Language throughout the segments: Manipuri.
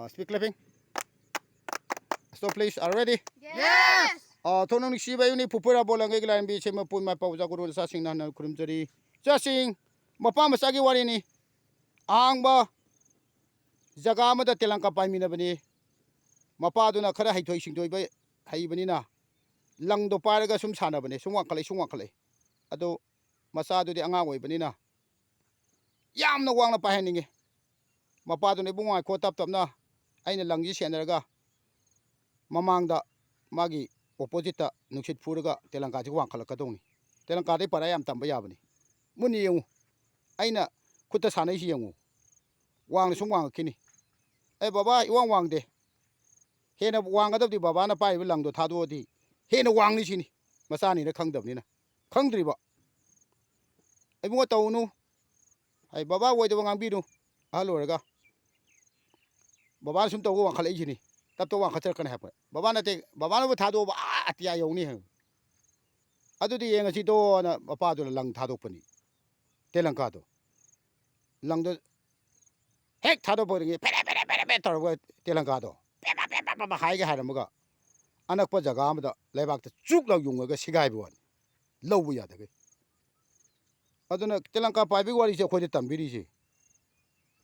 Speak clapping. Stop please. Are you ready? Yes. Thonong si ba yuni pupura bola ngai lan bi chema pun mai pau ja guru sa sing na kurum jari. Sa sing mapa masagi wari ni. Angba jaga ma da telangka pai mi na bani. Mapa du na khara hai thoi sing doi ba hai bani na. Lang do par ga sum sana bani sungwa khalai. Ado masa du di anga oi bani na. Yam na wang na pa heninge. Mapa du ne bunga ko tap na. Aina lang ji senaraga. Mamangda magi opposite nuksit furaga telangka ji wang khala kadong ni telangka dei para yam tamba yabani muni yengu aina kutta sanai si yengu wang sung wang kini baba iwang wang de hena wang gadab di baba na pai lang do thado di hena wang ni sini masani na khangdab ni na khangdri ba bunga tawnu ai baba woi de wang bi nu aloraga baba sum taw wang khala isini tap to wang khatar kan ha baba na te baba na thado ba atia yoni ha adu di yenga si do na papa do lang thado pani telangka do lang do hek thado bo ri pere tor bo telangka do ba hai ga ha ga anak pa jaga ma da lebak ta chuk law yung ga sigai bo lo bu ya da ge adu na telangka pai bi wari se khoi de tambiri si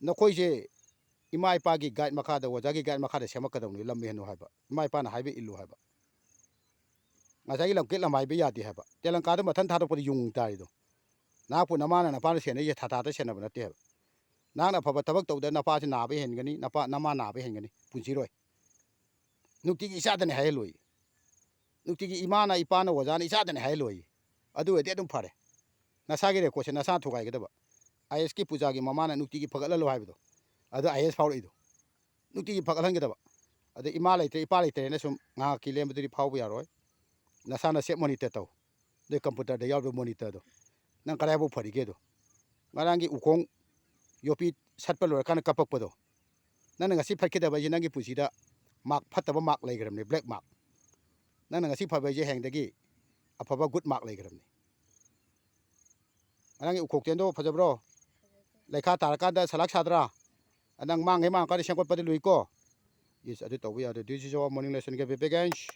na khoi se imai pa gi guide makha da wajagi guide makha da semak ka dawni lam henu haiba imai pa na haibe illu haiba ngasai lam ke lamai be yati haiba telangka da mathan thado pori yung tai do na pu namana na pa na sene ye thata ta sene bana te na na phaba tabak tawda na pa si na be hen gani na pa nama na be hen gani punchi roi nukti gi isa da ne hai loi nukti gi imana ipana wajana isa da ne hai loi adu ete dum phare na sa gi re ko se na sa thugai ga da ba is ki puja gi mama na nukti gi phagal lo haiba do ada is faul ido nukti gi phagalan ge da ba ada ima laite ipa laite na sum nga ki lem budi phau ya roi na sa na se monitor taw de computer de yaw do monitor do nang kara bo phari ge do ngarang gi ukong yopi satpa lor kan kapak podo nang nga si phakhe da ba ji nang gi pusi da mark phatta ba mark lai gram ne black mark nang nga si phabai je heng da gi aphaba good mark lai gram ne nang gi ukok ten do phajabro lekha tar ka da salak sadra anang mang he mang ka sengkot pa de lui ko is adu taw ya this is our morning lesson ge begins